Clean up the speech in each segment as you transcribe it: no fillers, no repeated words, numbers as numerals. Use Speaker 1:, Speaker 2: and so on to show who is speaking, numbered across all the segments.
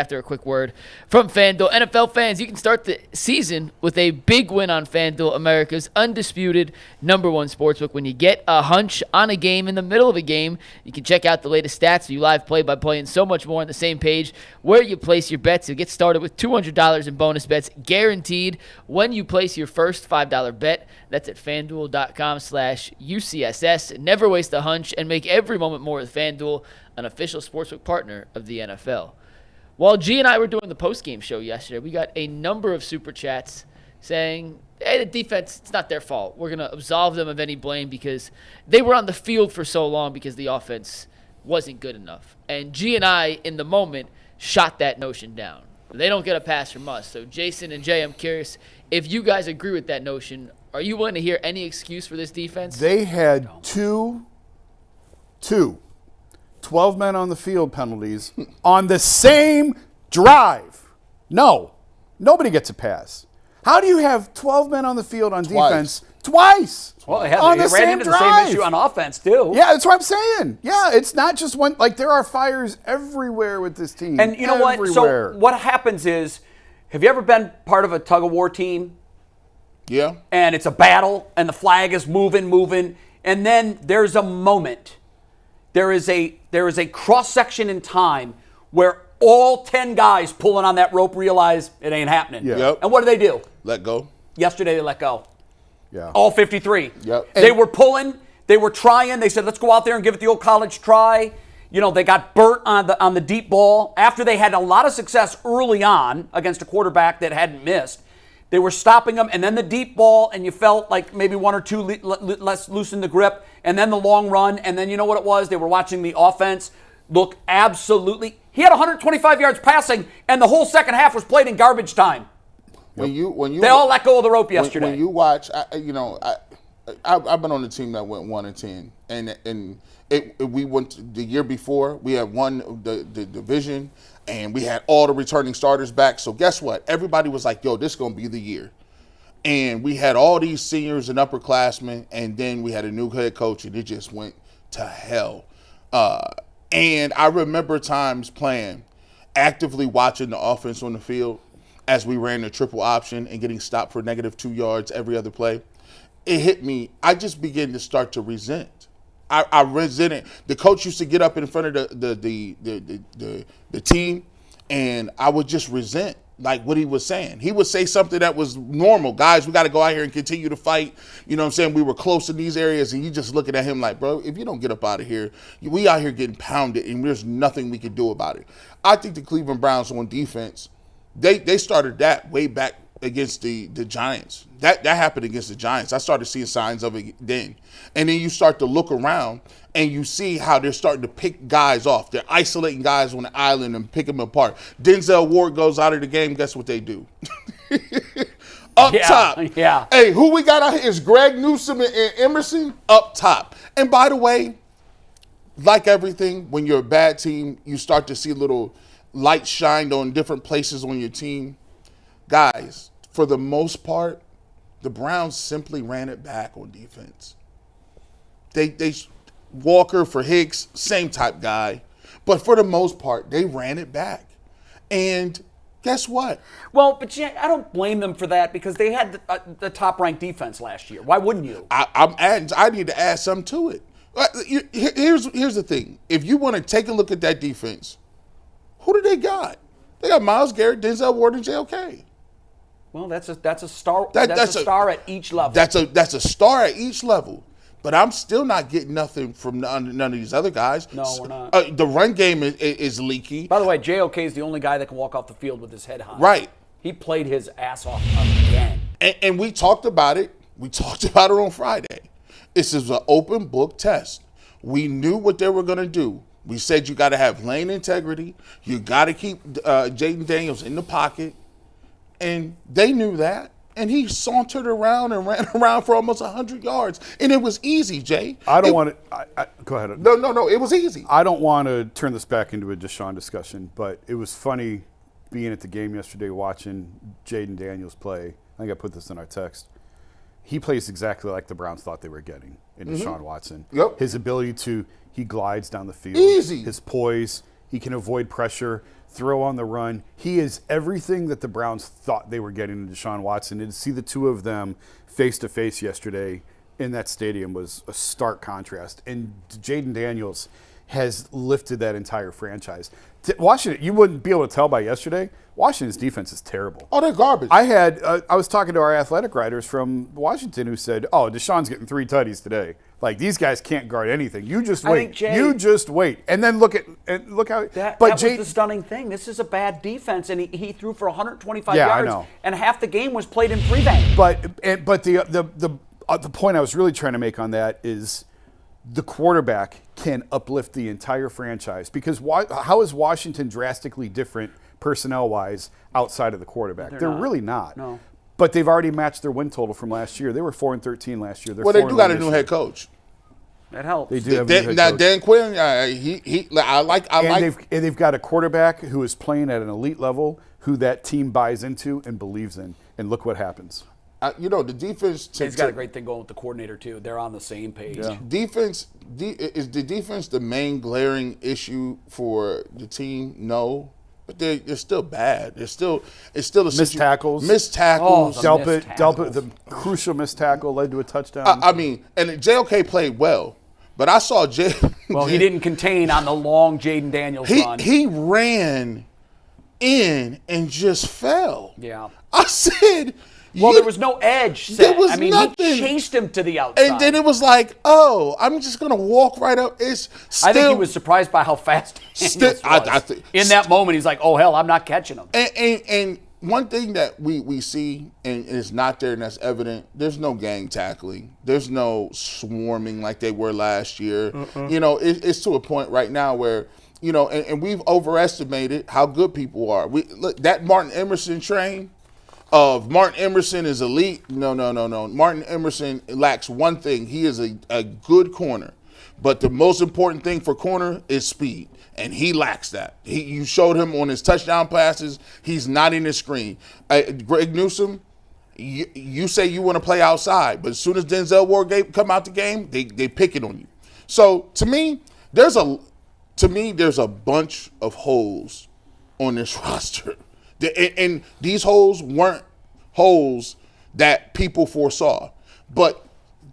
Speaker 1: after a quick word from FanDuel. NFL fans, you can start the season with a big win on FanDuel, America's undisputed #1 sportsbook. When you get a hunch on a game in the middle of a game, you can check out the latest stats, view live play-by-play, and so much more on the same page where you place your bets. You'll get started with $200 in bonus bets guaranteed when you place your first $5 bet. That's at FanDuel.com/UCSS. Never waste a hunch and make every moment more with FanDuel, an official sportsbook partner of the NFL. While G and I were doing the post-game show yesterday, we got a number of super chats saying, hey, the defense, it's not their fault. We're going to absolve them of any blame because they were on the field for so long because the offense wasn't good enough. And G and I, in the moment, shot that notion down. They don't get a pass from us. So Jason and Jay, I'm curious if you guys agree with that notion. Are you willing to hear any excuse for this defense?
Speaker 2: They had two 12 men on the field penalties on the same drive. No, nobody gets a pass. How do you have 12 men on the field on defense twice?
Speaker 3: Well, they
Speaker 2: on the
Speaker 3: ran
Speaker 2: same
Speaker 3: into
Speaker 2: drive.
Speaker 3: the same issue on offense, too.
Speaker 2: Yeah, that's what I'm saying. Yeah, it's not just one. Like, there are fires everywhere with this team.
Speaker 3: And you know what? So what happens is, have you ever been part of a tug-of-war team?
Speaker 4: Yeah.
Speaker 3: And it's a battle, and the flag is moving, and then there's a moment. There is a cross-section in time where all 10 guys pulling on that rope realize it ain't happening.
Speaker 2: Yeah.
Speaker 4: Yep.
Speaker 3: And what do?
Speaker 4: Let go.
Speaker 3: Yesterday they let go.
Speaker 2: Yeah.
Speaker 3: All 53.
Speaker 4: Yep.
Speaker 3: They were pulling. They were trying. They said, let's go out there and give it the old college try. You know, they got burnt on the deep ball. After they had a lot of success early on against a quarterback that hadn't missed, they were stopping them, and then the deep ball, and you felt like maybe one or two less loosen the grip, and then the long run, and then you know what it was? They were watching the offense look absolutely. He had 125 yards passing, and the whole second half was played in garbage time.
Speaker 4: When you
Speaker 3: they all let go of the rope yesterday.
Speaker 4: When you watch, I've been on the team that went 1-10, and we went the year before. We had won the division, and we had all the returning starters back. So guess what? Everybody was like, "Yo, this is gonna be the year." And we had all these seniors and upperclassmen, and then we had a new head coach, and it just went to hell. And I remember times playing, actively watching the offense on the field as we ran the triple option and getting stopped for -2 yards every other play. It hit me. I just began to start to resent. I resented. The coach used to get up in front of the team, and I would just resent like what he was saying. He would say something that was normal. Guys, we got to go out here and continue to fight. You know what I'm saying? We were close in these areas, and you just looking at him like, bro, if you don't get up out of here, we out here getting pounded, and there's nothing we can do about it. I think the Cleveland Browns on defense, they started that way back against the Giants. That happened against the Giants. I started seeing signs of it then. And then you start to look around and you see how they're starting to pick guys off. They're isolating guys on the island and picking them apart. Denzel Ward goes out of the game. Guess what they do? Top.
Speaker 3: Yeah.
Speaker 4: Hey, who we got out here is Greg Newsome and Emerson up top. And by the way, like everything, when you're a bad team, you start to see little lights shined on different places on your team. Guys, for the most part, the Browns simply ran it back on defense. They Walker for Hicks, same type guy. But for the most part, they ran it back. And guess what?
Speaker 3: Well, but I don't blame them for that because they had the top-ranked defense last year. Why wouldn't you?
Speaker 4: I need to add something to it. Here's the thing. If you want to take a look at that defense, who do they got? They got Myles Garrett, Denzel Ward, and JOK.
Speaker 3: Well, that's a star. That's a star at each level.
Speaker 4: That's a star at each level. But I'm still not getting nothing from none of these other guys.
Speaker 3: No, we're not.
Speaker 4: The run game is leaky.
Speaker 3: By the way, JOK is the only guy that can walk off the field with his head high.
Speaker 4: Right.
Speaker 3: He played his ass off again.
Speaker 4: And we talked about it. We talked about it on Friday. This is an open book test. We knew what they were going to do. We said you got to have lane integrity. You got to keep Jaden Daniels in the pocket. And they knew that. And he sauntered around and ran around for almost 100 yards. And it was easy, Jay.
Speaker 2: I don't want to – go ahead.
Speaker 4: No, it was easy.
Speaker 2: I don't want to turn this back into a Deshaun discussion, but it was funny being at the game yesterday watching Jaden Daniels play. I think I put this in our text. He plays exactly like the Browns thought they were getting in Deshaun Watson.
Speaker 4: Yep.
Speaker 2: His ability to – he glides down the field.
Speaker 4: Easy.
Speaker 2: His poise. He can avoid pressure. throw on the run. He is everything that the Browns thought they were getting in Deshaun Watson. And to see the two of them face-to-face yesterday in that stadium was a stark contrast. And Jaden Daniels has lifted that entire franchise. Washington, you wouldn't be able to tell by yesterday, Washington's defense is terrible.
Speaker 4: Oh, they're garbage.
Speaker 2: I was talking to our athletic writers from Washington who said, "Oh, Deshaun's getting 3 tutties today. Like, these guys can't guard anything. You just wait.
Speaker 3: think, Jay,
Speaker 2: you just wait." And then look how.
Speaker 3: That
Speaker 2: but
Speaker 3: was the stunning thing. This is a bad defense, and he threw for 125
Speaker 2: Yeah, I
Speaker 3: yards,
Speaker 2: know.
Speaker 3: and half the game was played in prevent.
Speaker 2: But the point I was really trying to make on that is the quarterback can uplift the entire franchise, because how is Washington drastically different personnel-wise outside of the quarterback? They're
Speaker 3: not.
Speaker 2: really not.
Speaker 3: No.
Speaker 2: But they've already matched their win total from last year. They were 4-13 last year. They're
Speaker 4: Well, they do
Speaker 2: 4-1
Speaker 4: got a
Speaker 2: this
Speaker 4: new
Speaker 2: year.
Speaker 4: head coach.
Speaker 3: That helps.
Speaker 2: They do have a new head
Speaker 4: Now
Speaker 2: coach.
Speaker 4: Dan Quinn, I like.
Speaker 2: And they've got a quarterback who is playing at an elite level, who that team buys into and believes in. And look what happens.
Speaker 4: The defense.
Speaker 3: He's got a great thing going with the coordinator too. They're on the same page.
Speaker 2: Yeah.
Speaker 4: Is the defense the main glaring issue for the team? No, but they're still bad. It's still a
Speaker 2: Missed tackles.
Speaker 4: Missed tackles.
Speaker 3: Oh,
Speaker 2: Delpit, the crucial missed tackle led to a touchdown.
Speaker 4: I mean, and JOK played well, but I saw Jay.
Speaker 3: Well, he didn't contain on the long Jaden Daniels run.
Speaker 4: He ran in and just fell.
Speaker 3: Yeah.
Speaker 4: I said.
Speaker 3: Well, there was no edge set.
Speaker 4: There was
Speaker 3: He
Speaker 4: nothing.
Speaker 3: chased him to the outside.
Speaker 4: And then it was like, oh, I'm just gonna walk right up. It's still.
Speaker 3: I think he was surprised by how fast Daniels was. In that moment, he's like, oh, hell, I'm not catching him.
Speaker 4: And one thing that we see and is not there and that's evident, there's no gang tackling. There's no swarming like they were last year. It's to a point right now where, and we've overestimated how good people are. Look, that Martin Emerson train of Martin Emerson is elite. No. Martin Emerson lacks one thing. He is a good corner. But the most important thing for corner is speed. And he lacks that. You showed him on his touchdown passes. He's not in his screen. Greg Newsome, you say you want to play outside, but as soon as Denzel Ward come out the game, they pick it on you. So to me, there's a bunch of holes on this roster. And these holes weren't holes that people foresaw. But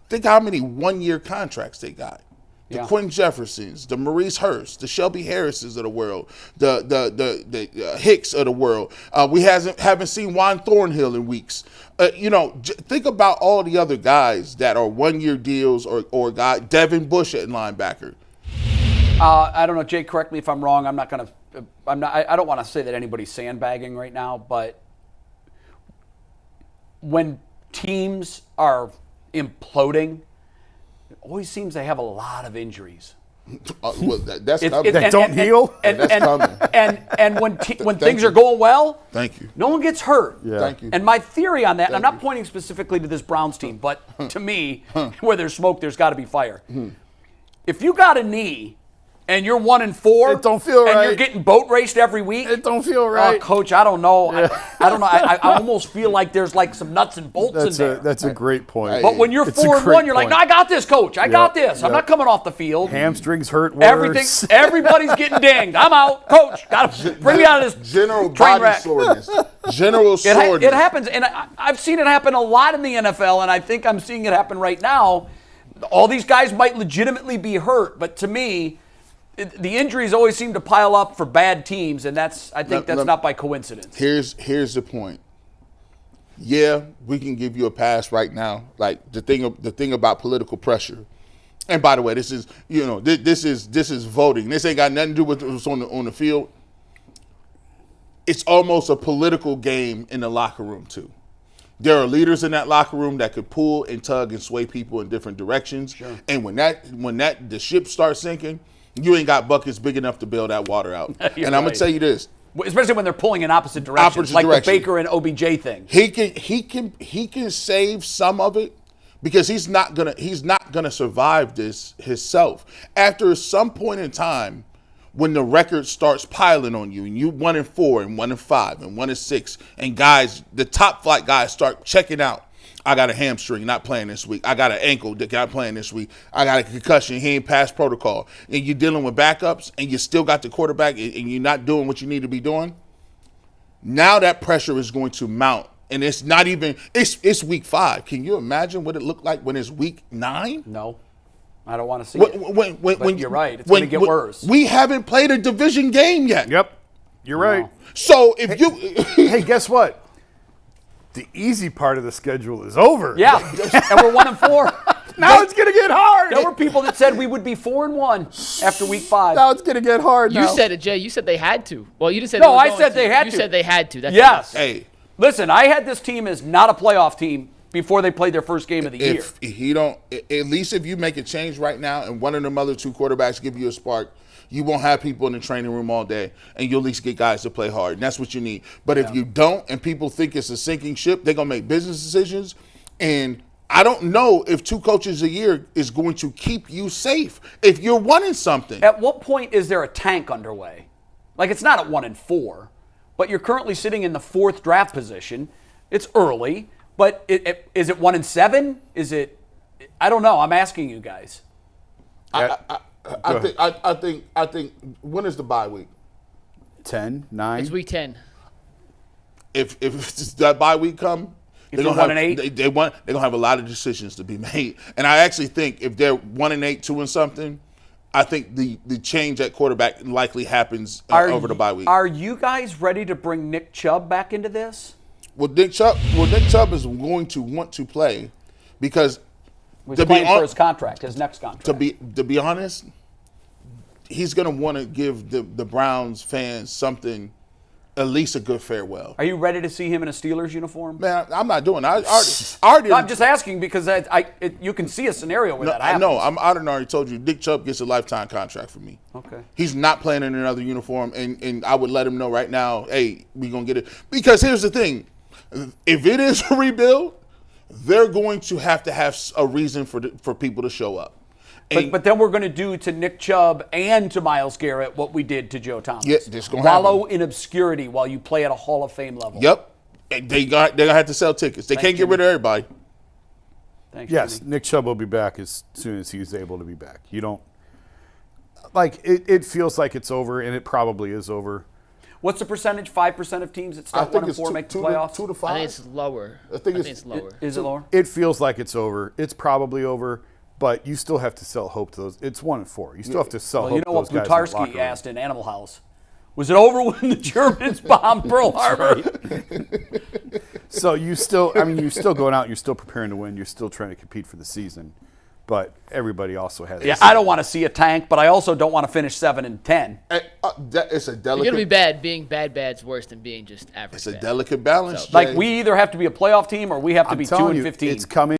Speaker 4: think how many one-year contracts they got. The Quentin Jeffersons, the Maurice Hurst, the Shelby Harrises of the world, the Hicks of the world. We haven't seen Juan Thornhill in weeks. Think about all the other guys that are one-year deals or guy Devin Bush at linebacker.
Speaker 3: I don't know, Jay, correct me if I'm wrong. I don't want to say that anybody's sandbagging right now, but when teams are imploding, it always seems they have a lot of injuries.
Speaker 4: That's coming.
Speaker 2: That don't heal?
Speaker 4: That's coming.
Speaker 3: And when things are going well,
Speaker 4: thank you.
Speaker 3: No one gets hurt.
Speaker 2: Yeah.
Speaker 4: Thank you.
Speaker 3: And my theory on that, and I'm not pointing specifically to this Browns team, but to me, where there's smoke, there's got to be fire. If you got a knee and you're 1-4,
Speaker 2: it don't feel
Speaker 3: and
Speaker 2: right.
Speaker 3: you're getting boat raced every week,
Speaker 2: It don't feel right.
Speaker 3: Oh, Coach, I don't know.
Speaker 2: Yeah.
Speaker 3: I don't know. I almost feel like there's like some nuts and bolts in there.
Speaker 2: That's a great point.
Speaker 3: But when you're
Speaker 2: It's a
Speaker 3: 4-1,
Speaker 2: great
Speaker 3: you're like,
Speaker 2: point.
Speaker 3: no, I got this, Coach. I got this. I'm
Speaker 2: Yep.
Speaker 3: not coming off the field.
Speaker 2: Hamstrings hurt worse.
Speaker 3: Everybody's getting dinged. I'm out, Coach. Got to bring me out of this
Speaker 4: General
Speaker 3: train
Speaker 4: body
Speaker 3: wreck.
Speaker 4: soreness. General soreness.
Speaker 3: It happens, and I've seen it happen a lot in the NFL, and I think I'm seeing it happen right now. All these guys might legitimately be hurt, but to me, the injuries always seem to pile up for bad teams, and I think that's not by coincidence.
Speaker 4: Here's the point. Yeah, we can give you a pass right now. Like the thing about political pressure. And by the way, this is this is voting. This ain't got nothing to do with what's on the field. It's almost a political game in the locker room too. There are leaders in that locker room that could pull and tug and sway people in different directions. Sure. And when the ship starts sinking, you ain't got buckets big enough to bail that water out. And I'm gonna tell you this.
Speaker 3: Especially when they're pulling in opposite directions, like the Baker and OBJ thing.
Speaker 4: He can save some of it because he's not gonna survive this himself. After some point in time, when the record starts piling on you and you 1-4 and 1-5 and 1-6, and guys, the top flight guys start checking out, I got a hamstring, not playing this week. I got an ankle, not playing this week. I got a concussion, he ain't passed protocol. And you're dealing with backups, and you still got the quarterback, and you're not doing what you need to be doing. Now that pressure is going to mount, and it's not even. It's week 5. Can you imagine what it looked like when it's week 9?
Speaker 3: No, I don't want to see it.
Speaker 4: When
Speaker 3: you're right, it's going to get worse.
Speaker 4: We haven't played a division game yet.
Speaker 2: Yep, you're right.
Speaker 3: No.
Speaker 4: So if you,
Speaker 2: Hey, guess what? The easy part of the schedule is over.
Speaker 3: Yeah, and we're 1-4.
Speaker 2: Now it's gonna get hard.
Speaker 3: There were people that said we would be 4-1 after week 5.
Speaker 2: Now it's gonna get hard.
Speaker 1: You
Speaker 2: now.
Speaker 1: said it, Jay. You said they had to. Well, you didn't say.
Speaker 3: No,
Speaker 1: they were
Speaker 3: I
Speaker 1: going
Speaker 3: said
Speaker 1: to.
Speaker 3: they had
Speaker 1: You
Speaker 3: to.
Speaker 1: said they had to. That's
Speaker 3: Yes.
Speaker 4: hey,
Speaker 3: Listen, I had this team as not a playoff team before they played their first game of the year.
Speaker 4: if he don't, at least if you make a change right now, and one of them other 2 quarterbacks give you a spark, you won't have people in the training room all day, and you'll at least get guys to play hard. And that's what you need. But if you don't, and people think it's a sinking ship, they're gonna make business decisions. And I don't know if 2 coaches a year is going to keep you safe if you're wanting something.
Speaker 3: At what point is there a tank underway? Like, it's not at 1-4, but you're currently sitting in the 4th draft position. It's early, but is it 1-7? Is it? I don't know. I'm asking you guys.
Speaker 4: I think. When is the bye week?
Speaker 2: 10, 9.
Speaker 1: It's week 10.
Speaker 4: If that bye week come,
Speaker 3: If
Speaker 4: they're
Speaker 3: you're 1-8?
Speaker 4: they're gonna have a lot of decisions to be made. And I actually think if they're 1-8, 2-something, I think the change at quarterback likely happens over the bye week.
Speaker 3: Are you guys ready to bring Nick Chubb back into this?
Speaker 4: Well, Nick Chubb is going to want to play because
Speaker 3: He's playing for his contract, his next contract.
Speaker 4: to be honest, he's going to want to give the Browns fans something, at least a good farewell.
Speaker 3: Are you ready to see him in a Steelers uniform?
Speaker 4: Man, I'm not doing that. I already
Speaker 3: No, I'm just asking because you can see a scenario where that happens.
Speaker 4: No, I already told you, Nick Chubb gets a lifetime contract for me.
Speaker 3: Okay.
Speaker 4: He's not playing in another uniform, and I would let him know right now, hey, we're going to get it. Because here's the thing. If it is a rebuild, they're going to have a reason for people to show up.
Speaker 3: But then we're going to do to Nick Chubb and to Myles Garrett what we did to Joe Thomas.
Speaker 4: Yeah, this gonna
Speaker 3: Wallow
Speaker 4: happen.
Speaker 3: in obscurity while you play at a Hall of Fame level.
Speaker 4: Yep. And they're going to have to sell tickets. They can't get rid of everybody.
Speaker 3: Thanks,
Speaker 2: Yes,
Speaker 3: Jimmy.
Speaker 2: Nick Chubb will be back as soon as he's able to be back. You don't like it feels like it's over, and it probably is over.
Speaker 3: What's the percentage? 5% of teams that
Speaker 4: I
Speaker 3: start
Speaker 4: think
Speaker 3: 1-4
Speaker 4: it's
Speaker 3: make the
Speaker 4: 2
Speaker 3: playoffs?
Speaker 4: to
Speaker 1: I
Speaker 4: 5.
Speaker 1: think it's lower.
Speaker 4: I think
Speaker 1: it's
Speaker 4: it's-
Speaker 1: lower.
Speaker 3: Is it lower?
Speaker 2: It feels like it's over. It's probably over, but you still have to sell hope to those. It's 1-4. You still have to sell
Speaker 3: Well,
Speaker 2: hope
Speaker 3: you know
Speaker 2: to
Speaker 3: what
Speaker 2: those guys in the locker
Speaker 3: Plutarski
Speaker 2: room.
Speaker 3: asked in Animal House? Was it over when the Germans bombed Pearl Harbor?
Speaker 2: So you're still going out. You're still preparing to win. You're still trying to compete for the season, but everybody also has.
Speaker 3: Yeah, I don't want to see a tank, but I also don't want to finish 7-10.
Speaker 4: It's a
Speaker 1: You're
Speaker 4: delicate.
Speaker 1: gonna be bad. Being bad's worse than being just average.
Speaker 4: It's a
Speaker 1: bad.
Speaker 4: delicate balance.
Speaker 1: So-
Speaker 3: Like,
Speaker 4: Jay.
Speaker 3: we either have to be a playoff team or we have to
Speaker 2: I'm
Speaker 3: be
Speaker 2: telling
Speaker 3: 2-15.
Speaker 2: you, it's coming.